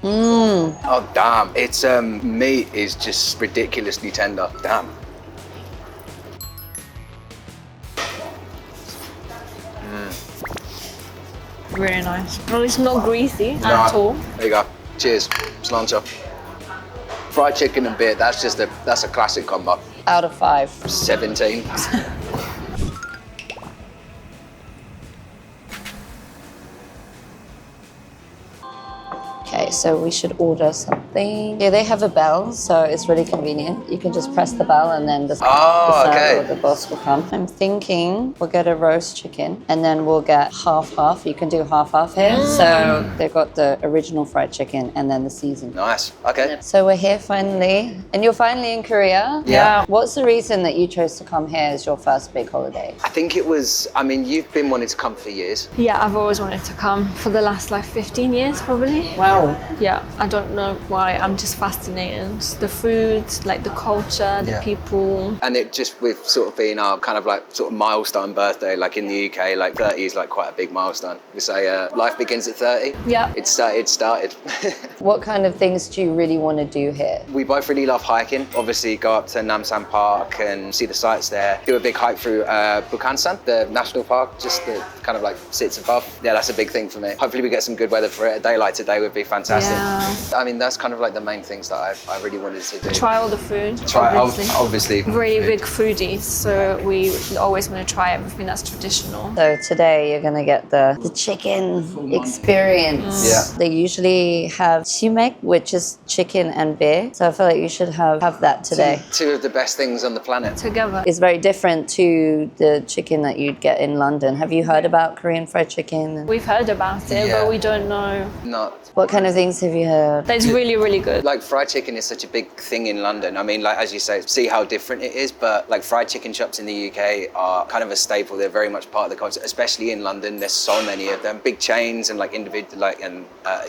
Oh damn! It's meat is just ridiculously tender. Damn. Really nice. Well, it's not greasy at all. There you go. Cheers. Sláinte. Fried chicken and beer. That's a classic combo. Out of 5. 17. Okay, so we should order something. Yeah, they have a bell, so it's really convenient. You can just press the bell and then the server or the boss will come. I'm thinking we'll get a roast chicken and then we'll get half-half. You can do half-half here. So they've got the original fried chicken and then the seasoned. Nice. Okay. So we're here finally. And you're finally in Korea? Yeah. What's the reason that you chose to come here as your first big holiday? I think it was. I mean, you've been wanting to come for years. Yeah, I've always wanted to come for the last like 15 years probably. Wow. Yeah, I don't know why. I'm just fascinated. The food, like the culture, the people. And it just with sort of being our kind of like sort of milestone birthday, like in the UK, like 30 is like quite a big milestone. We say life begins at 30. Yeah. It started. What kind of things do you really want to do here? We both really love hiking. Obviously go up to Namsan Park and see the sights there. Do a big hike through Bukhansan, the national park, just the kind of like sits above. Yeah, that's a big thing for me. Hopefully we get some good weather for it. A day like today would be fantastic. Yeah. I mean, that's kind of like the main things that I really wanted to do. Try all the food. Obviously. Really big foodies, so we always want to try everything that's traditional. So today you're gonna get the chicken experience. Yeah. They usually have K-치맥, which is chicken and beer. So I feel like you should have that today. Two of the best things on the planet. Together. It's very different to the chicken that you'd get in London. Have you heard about Korean fried chicken? We've heard about it, Yeah. but we don't know. Not. What kind of things have you heard? That's really, really good. Like fried chicken is such a big thing in London. I mean, like as you say, see how different it is, but like fried chicken shops in the UK are kind of a staple. They're very much part of the culture, especially in London. There's so many of them, big chains and like individual, like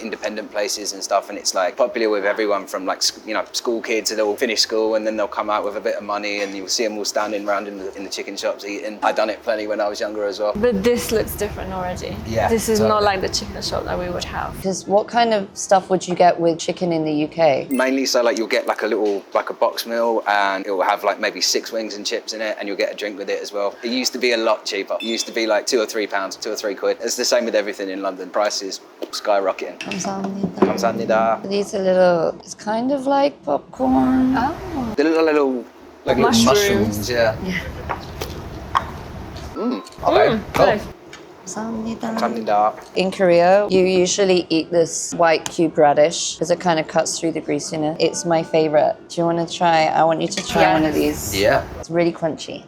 independent places and stuff. And it's like popular with everyone from like school kids that all finish school and then they'll come out with a bit of money and you'll see them all standing around in the chicken shops eating. I done it plenty when I was younger as well. But this looks different already. Yeah, This is totally. not like the chicken shop that we would have. Because what kind of stuff would you get with chicken in the UK? Mainly, so like you'll get like a box meal and it will have like maybe 6 wings and chips in it and you'll get a drink with it as well. It used to be a lot cheaper. It used to be like £2 or £3, £2 or £3. It's the same with everything in London. Prices skyrocketing. 감사합니다. 감사합니다. These are little, it's kind of like popcorn. Oh. The little like little mushrooms, yeah. Okay, cool. Good. 감사합니다. 감사합니다. In Korea, you usually eat this white cube radish because it kind of cuts through the greasiness. It's my favorite. Do you want to try? I want you to try one of these. Yeah. It's really crunchy.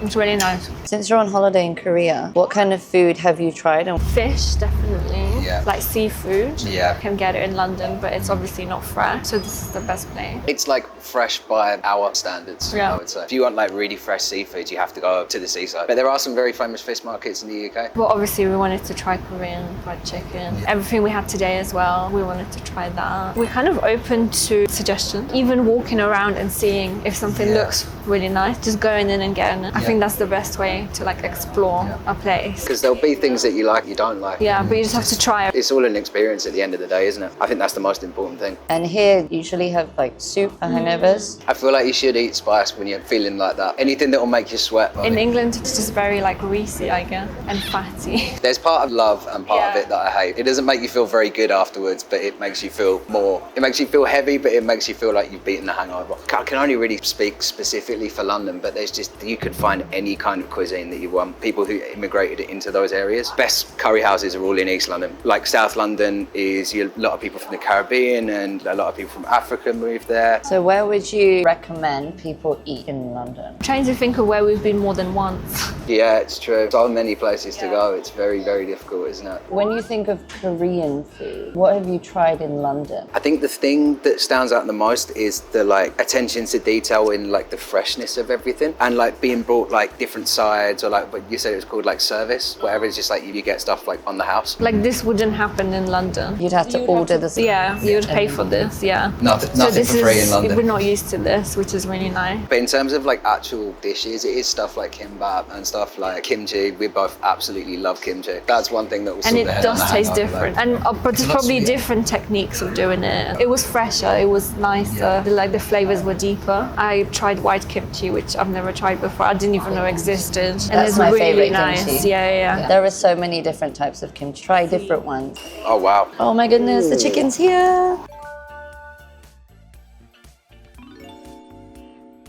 It's really nice. Since you're on holiday in Korea, what kind of food have you tried? And Fish, definitely. Yeah. Like seafood. Yeah. You can get it in London, but it's obviously not fresh. So this is the best place. It's like fresh by our standards, Yeah. I would say. If you want like really fresh seafood, you have to go to the seaside. But there are some very famous fish markets in the UK. Well, obviously we wanted to try Korean fried chicken. Everything we had today as well, we wanted to try that. We're kind of open to suggestions. Even walking around and seeing if something looks really nice, just going in and getting it. I think that's the best way to like explore a place. Because there'll be things that you like, you don't like. Yeah, but you just have to try it. It's all an experience at the end of the day, isn't it? I think that's the most important thing. And here, you usually have like soup for hangovers. I feel like you should eat spice when you're feeling like that. Anything that will make you sweat. In England, it's just very like greasy, I guess, and fatty. There's part of love and part of it that I hate. It doesn't make you feel very good afterwards, but it makes you feel more. It makes you feel heavy, but it makes you feel like you've beaten the hangover. I can only really speak specifically for London, but there's just, you could find any kind of cuisine that you want. People who immigrated into those areas. Best curry houses are all in East London. Like South London is a lot of people from the Caribbean and a lot of people from Africa moved there. So where would you recommend people eat in London? Trying to think of where we've been more than once. Yeah, it's true. So many places to go. It's very, very difficult, isn't it? When you think of Korean food, what have you tried in London? I think the thing that stands out the most is the like attention to detail in like the fresh freshness of everything, and like being brought like different sides, or like what you said it was called, like service, whatever. It's just like you get stuff like on the house. Like this wouldn't happen in London. You'd have to order this. Yeah, you would pay for this. Yeah. Nothing for free in London. We're not used to this, which is really nice. But in terms of like actual dishes, it is stuff like kimbap and stuff like kimchi. We both absolutely love kimchi. That's one thing that will. And it does taste different, and but there's probably different techniques of doing it. It was fresher, it was nicer. Like the flavors were deeper. I tried white kimchi, which I've never tried before. I didn't even know existed, and That's it's my really favorite nice. kimchi. Yeah. There are so many different types of kimchi. Try different ones. Oh wow. Oh my goodness, the chicken's here.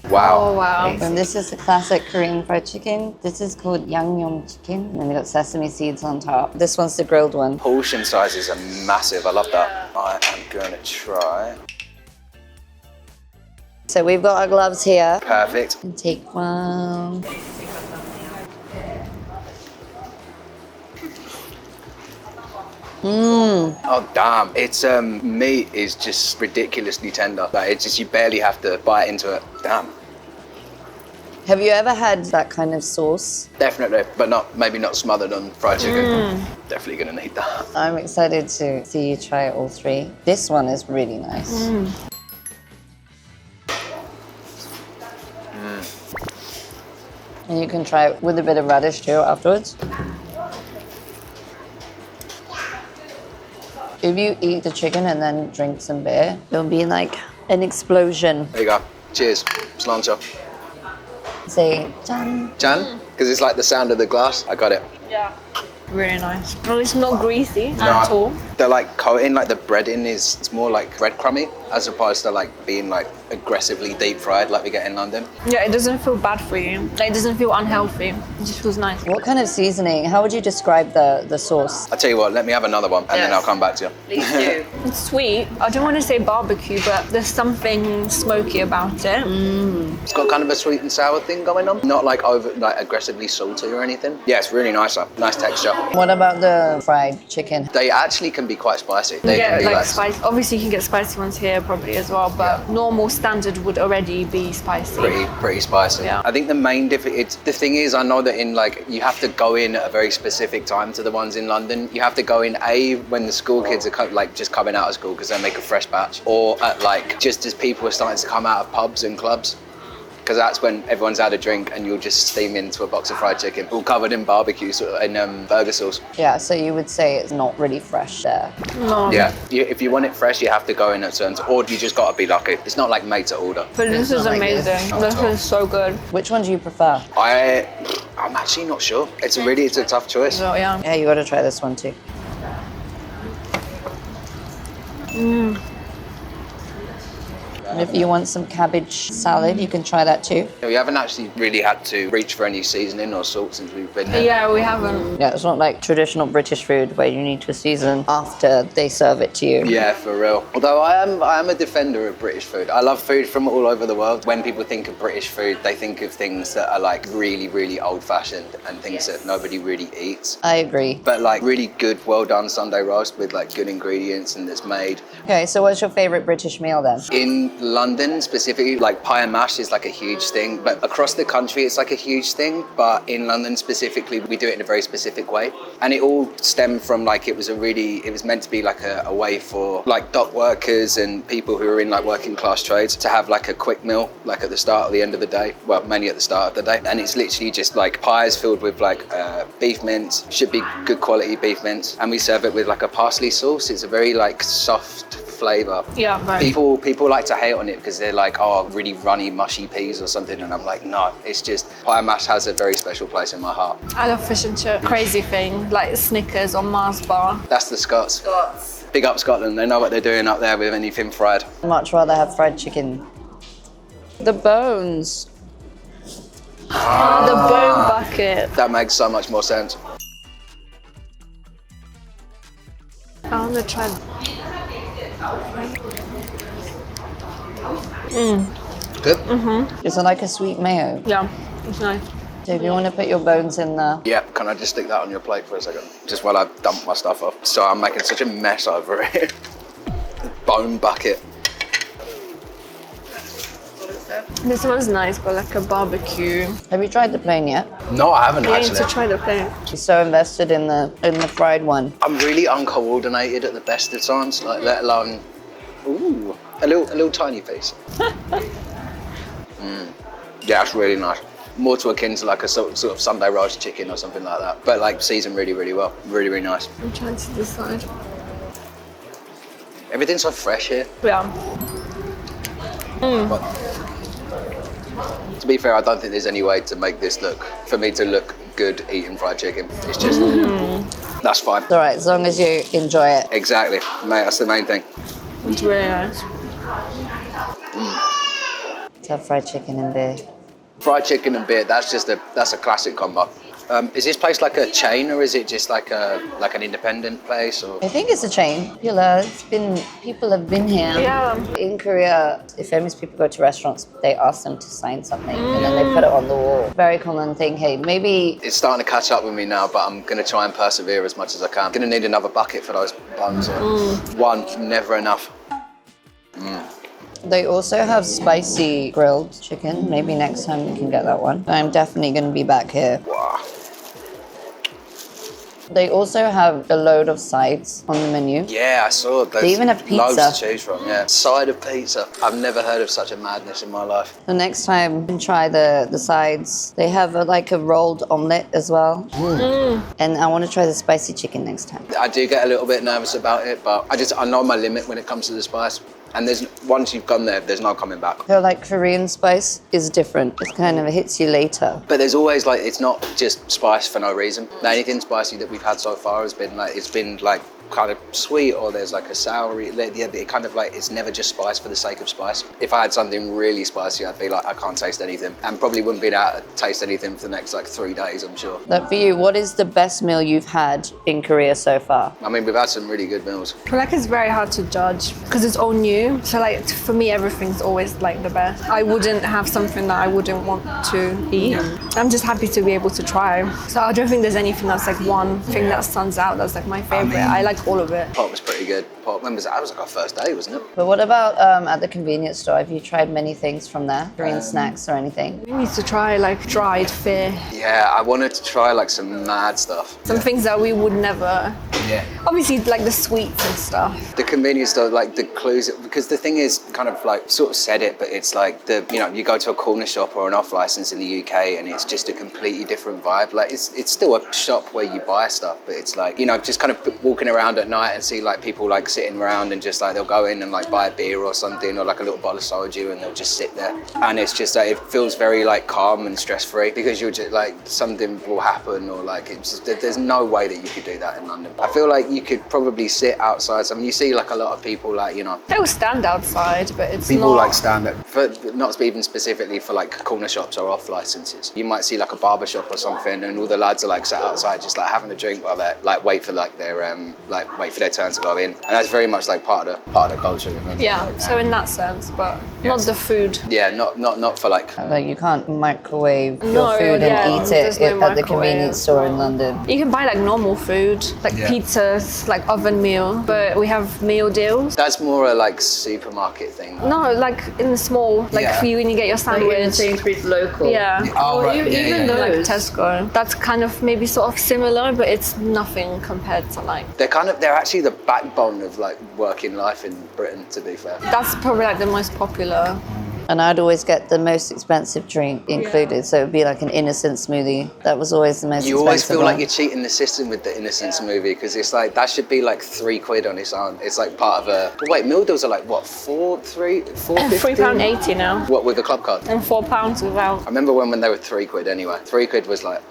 Wow. Oh wow. And this is the classic Korean fried chicken. This is called yangnyeom chicken. And then we got sesame seeds on top. This one's the grilled one. Portion sizes are massive. I love that. I am going to try. So we've got our gloves here. Perfect. And take one. Oh damn! It's meat is just ridiculously tender. Like it's just you barely have to bite into it. Damn. Have you ever had that kind of sauce? Definitely, but maybe not smothered on fried chicken. Definitely gonna need that. I'm excited to see you try all three. This one is really nice. And you can try it with a bit of radish too afterwards. If you eat the chicken and then drink some beer, it'll be like an explosion. There you go. Cheers. Sláinte. Say, 짠. Jan? Because it's like the sound of the glass. I got it. Yeah. Really nice. Well, it's not greasy at all. They're like coating, like the breading is, it's more like breadcrumby as opposed to like being like aggressively deep fried like we get in London. Yeah, it doesn't feel bad for you. Like, it doesn't feel unhealthy. It just feels nice. What kind of seasoning? How would you describe the sauce? I'll tell you what, let me have another one and then I'll come back to you. Please do. It's sweet. I don't want to say barbecue, but there's something smoky about it. It's got kind of a sweet and sour thing going on. Not like over, like aggressively salty or anything. Yeah, it's really nice. Nice texture. What about the fried chicken? They actually can be quite spicy. They Yeah, can be like spicy. Obviously, you can get spicy ones here probably as well, but normal standard would already be spicy. pretty spicy. Yeah. I think the main difference, the thing is, I know that in like, you have to go in at a very specific time to the ones in London. You have to go in when the school kids are like just coming out of school because they make a fresh batch, or at like just as people are starting to come out of pubs and clubs. Because that's when everyone's had a drink and you'll just steam into a box of fried chicken, all covered in barbecue and burger sauce. Yeah, so you would say it's not really fresh there. No. Yeah, if you want it fresh, you have to go in at certain, or you just gotta be lucky. It's not like made to order. But this is amazing. This is so good. Which one do you prefer? I'm actually not sure. It's a tough choice. So yeah. Yeah, you got to try this one too. If you want some cabbage salad, you can try that too. We haven't actually really had to reach for any seasoning or salt since we've been here. Yeah, we haven't. Yeah, it's not like traditional British food where you need to season after they serve it to you. Yeah, for real. Although I am a defender of British food. I love food from all over the world. When people think of British food, they think of things that are like really, really old-fashioned and things that nobody really eats. I agree. But like really good, well-done Sunday roast with like good ingredients and it's made. Okay, so what's your favorite British meal then? In London specifically, like pie and mash is like a huge thing, but across the country it's like a huge thing, but in London specifically we do it in a very specific way, and it all stemmed from like it was meant to be like a way for like dock workers and people who are in like working class trades to have like a quick meal like at the start or the end of the day, well mainly at the start of the day, and it's literally just like pies filled with like beef mince, should be good quality beef mince, and we serve it with like a parsley sauce. It's a very like soft flavour. Yeah, right. People like to hate on it because they're like, oh, really runny, mushy peas or something, and I'm like, no, it's just pie and mash has a very special place in my heart. I love fish and chip. Crazy thing, like Snickers or Mars bar. That's the Scots. Big up Scotland, they know what they're doing up there with anything fried. I'd much rather have fried chicken. The bones. The bone bucket. That makes so much more sense. I want to try. Good? Is it like a sweet mayo? Yeah, it's nice. So if you want to put your bones in there. Yeah, can I just stick that on your plate for a second? Just while I dump my stuff off. So I'm making such a mess over it. Bone bucket. This one's nice, got like a barbecue. Have you tried the plain yet? No, I haven't I need actually. to try the plain. She's so invested in the fried one. I'm really uncoordinated at the best of times, like let alone, ooh, a little tiny piece. Yeah, that's really nice. More to akin to like a sort of Sunday roast chicken or something like that. But like seasoned really, really well. Really, really nice. I'm trying to decide. Everything's so fresh here. Yeah. But to be fair, I don't think there's any way to make this for me to look good eating fried chicken. It's just, that's fine. It's all right, as long as you enjoy it. Exactly, mate, that's the main thing. It's really nice. Let's have fried chicken and beer. Fried chicken and beer, that's a classic combo. Is this place like a chain or is it just like an independent place? Or? I think it's a chain. Popular. People have been here. Yeah. In Korea, if famous people go to restaurants, they ask them to sign something and then they put it on the wall. Very common thing. Hey, maybe It's starting to catch up with me now, but I'm going to try and persevere as much as I can. I'm going to need another bucket for those buns. One, never enough. they also have spicy grilled chicken. Maybe next time you can get that one. I'm definitely going to be back here. Wow. They also have a load of sides on the menu. Yeah, I saw those. They even have pizza. Loads to choose from, yeah. Side of pizza. I've never heard of such a madness in my life. The next time you can try the sides. They have like a rolled omelette as well. And I want to try the spicy chicken next time. I do get a little bit nervous about it, but I know my limit when it comes to the spice. And once you've gone there, there's no coming back. I feel like Korean spice is different. It kind of hits you later. But there's always like, it's not just spice for no reason. Anything spicy that we've had so far has been like, it's been like kind of sweet or there's like a sour, it kind of like, it's never just spice for the sake of spice. If I had something really spicy, I'd be like, I can't taste anything. And probably wouldn't be able to taste anything for the next like 3 days, I'm sure. Like for you, what is the best meal you've had in Korea so far? I mean, we've had some really good meals. I feel like it's very hard to judge because it's all new. So like for me, everything's always like the best. I wouldn't have something that I wouldn't want to eat. I'm just happy to be able to try. So I don't think there's anything that's like one thing that stands out that's like my favorite. I like all of it. Pot was pretty good. Pot, when was that? That was like our first day, wasn't it? But what about at the convenience store? Have you tried many things from there? Korean snacks or anything? We need to try like dried fish. Yeah, I wanted to try like some mad stuff. Some things that we would never. Yeah. Obviously like the sweets and stuff. The convenience store, like the clues, because the thing is, kind of like sort of said it, but it's like you go to a corner shop or an off license in the UK and it's just a completely different vibe. Like it's still a shop where you buy stuff, but it's like, just kind of walking around at night and see like people like sitting around and just like they'll go in and like buy a beer or something or like a little bottle of soju and they'll just sit there. And it's just like, it feels very like calm and stress free because you're just like something will happen or like it's just, there's no way that you could do that in London. I feel like you could probably sit outside. I mean, you see like a lot of people like, They will stand outside, but it's people not. like stand up, for, not even specifically for like corner shops or off licenses. You might see like a barber shop or something and all the lads are like sat outside just like having a drink while they like wait for their turn to go in. And that's very much like part of the culture. Yeah, so in that sense, but not the food. Yeah, not for like. Like you can't microwave No, your food yeah, and eat there's it no at the microwave. convenience store in London. You can buy like normal food, like pizzas, like oven meal, but we have meal deals. That's more a like supermarket thing. No, like in the small, like for you when you get your sandwich. Sainsbury's local. Yeah. Oh, right. Even Like those. Tesco. That's kind of maybe sort of similar, but it's nothing compared to like. They're actually the backbone of like working life in Britain, to be fair. That's probably like the most popular. And I'd always get the most expensive drink included, so it'd be like an innocent smoothie. That was always the most You expensive always feel one. like you're cheating the system with the innocent smoothie because it's like that should be like £3 on its own. It's like part of a. Wait, meal deals are like what, £4.50? £3.80 now. What, with the club card? And £4 without. I remember when they were £3 anyway. £3 was like.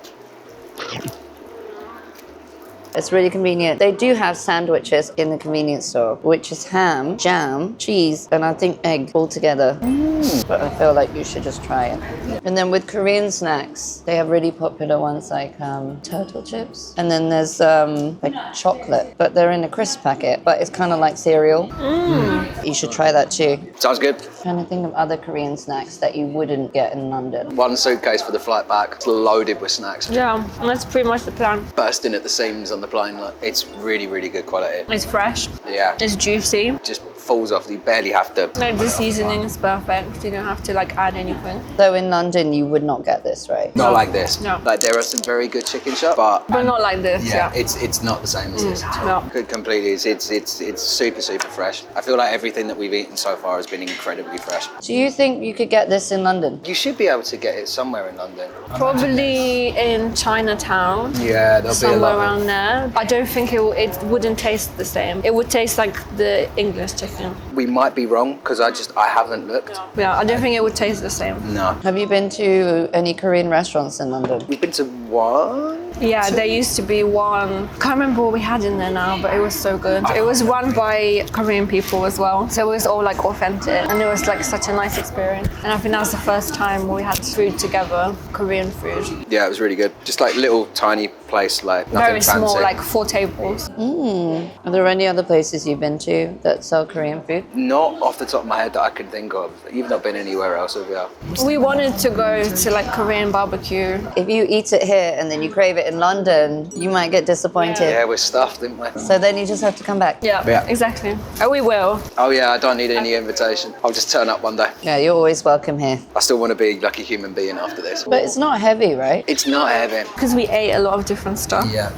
It's really convenient. They do have sandwiches in the convenience store, which is ham, jam, cheese, and I think egg all together. But I feel like you should just try it. And then with Korean snacks, they have really popular ones like turtle chips. And then there's like chocolate, but they're in a crisp packet, but it's kind of like cereal. You should try that too. Sounds good. Trying to think of other Korean snacks that you wouldn't get in London. One suitcase for the flight back. It's loaded with snacks. Yeah, and that's pretty much the plan. Bursting at the seams on the plane. Like, it's really, really good quality. It's fresh. Yeah. It's juicy. Just falls off. You barely have to. Like the seasoning is perfect. You don't have to like add anything. So in London, you would not get this, right? Not like this. No. Like there are some very good chicken shops, but But not like this. Yeah. it's not the same as this. No. Good completely. It's super fresh. I feel like everything that we've eaten so far has been incredibly fresh. Do you think you could get this in London? You should be able to get it somewhere in London. Probably in Chinatown. Yeah, there'll be a Somewhere lot. around there. I don't think it wouldn't taste the same. It would taste like the English chicken. We might be wrong because I haven't looked. Yeah, I don't think it would taste the same. No. Have you been to any Korean restaurants in London? We've been to one. Yeah, there used to be one. Can't remember what we had in there now, but it was so good. It was run by Korean people as well, so it was all like authentic, and it was like such a nice experience. And I think that was the first time we had food together, Korean food. Yeah, it was really good. Just like little tiny place, like nothing Very fancy. small, like 4 tables. Are there any other places you've been to that sell Korean food? Not off the top of my head that I can think of. You've not been anywhere else, have you? We wanted to go to like Korean barbecue. If you eat it here and then you crave it in London, you might get disappointed. Yeah, we're stuffed, didn't we? So then you just have to come back. Yeah, exactly. Oh, we will. Oh yeah, I don't need any invitation. I'll just turn up one day. Yeah, you're always welcome here. I still want to be like a human being after this. But it's not heavy, right? It's not heavy. Because we ate a lot of different stuff. Yeah.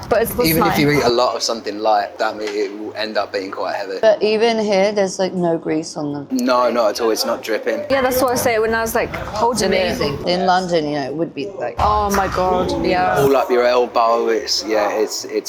But it's Even fine. if you eat a lot of something light, that means it will end up being quite heavy. But even here, there's like no grease on them. No, not at all. It's not dripping. Yeah, that's what I say when I was like holding it. In London, you know, it would be like... Oh my god, yeah. All up your elbow. It's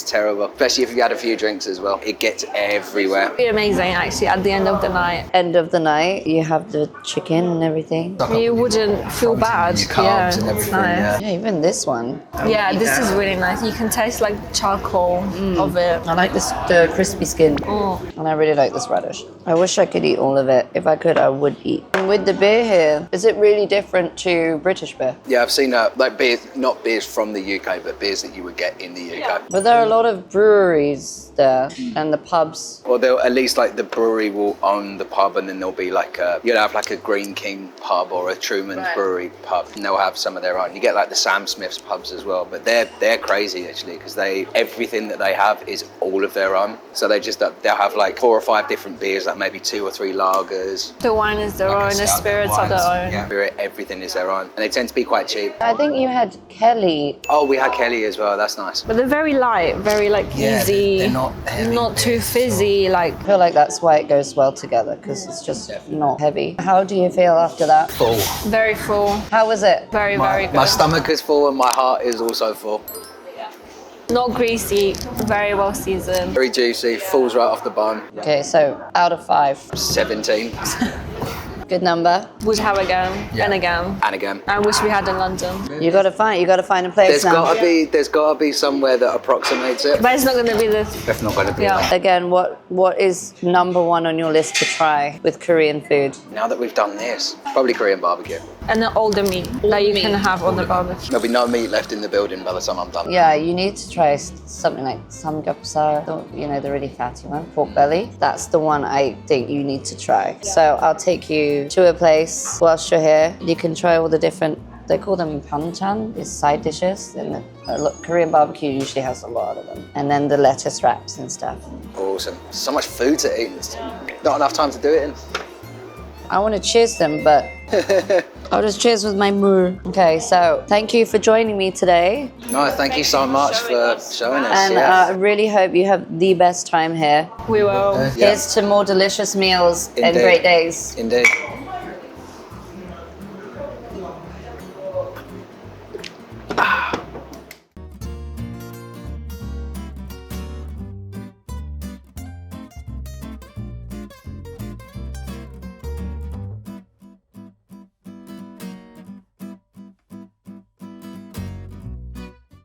terrible. Especially if you had a few drinks as well. It gets everywhere. It'd be amazing actually at the end of the night. End of the night, you have the chicken and everything. You wouldn't feel bad. Your carbs and everything. Nice. Yeah, even this one. Yeah, this is really nice. You can taste like charcoal of it. I like the crispy skin. And I really like this radish. I wish I could eat all of it. If I could, I would eat. And with the beer here, is it really different to British beer? Yeah, I've seen like beers, not beers from the UK, but beers that you would get in the UK. But there are a lot of breweries there and the pubs. Or they'll at least like the brewery will own the pub, and then there'll be like you'll have like a Green King pub or a Truman's Brewery pub, and they'll have some of their own. You get like the Sam Smith's pubs as well, but they're crazy actually because everything that they have is all of their own. So they'll have like 4 or 5 different beers, like maybe 2 or 3 lagers. The wine is their own, the spirits are their own. Yeah, everything is their own, and they tend to be quite cheap. I think you had Kelly. Oh, we had Kelly as well. That's nice. But they're very light, very like easy. They're not heavy. Not too fizzy, like I feel like that's why it goes well together because it's just not heavy. How do you feel after that? Full. very full. How was it? Very, very good. My stomach is full and my heart is also full. Not greasy, very well seasoned. Very juicy, falls right off the bone. Okay, so out of 5. 17. Good number. Would have again and again. And again. I wish we had in London. You gotta find a place now. There's gotta be somewhere that approximates it. But it's not gonna be this. It's not gonna be. Yeah. Again, what is number 1 on your list to try with Korean food? Now that we've done this, probably Korean barbecue. And then all the meat that you can have on the barbecue. There'll be no meat left in the building by the time I'm done. Yeah, you need to try something like samgyeopsal, the really fatty one, pork belly. That's the one I think you need to try. So I'll take you to a place whilst you're here. You can try all the different, they call them banchan, these side dishes. And Korean barbecue usually has a lot of them. And then the lettuce wraps and stuff. Awesome. So much food to eat. It's not enough time to do it in. I want to cheers them, but I'll just cheers with my moo. Okay, so thank you for joining me today. No, thank you so much for showing us. And I really hope you have the best time here. We will. Here's to more delicious meals and Indeed. great days. Indeed.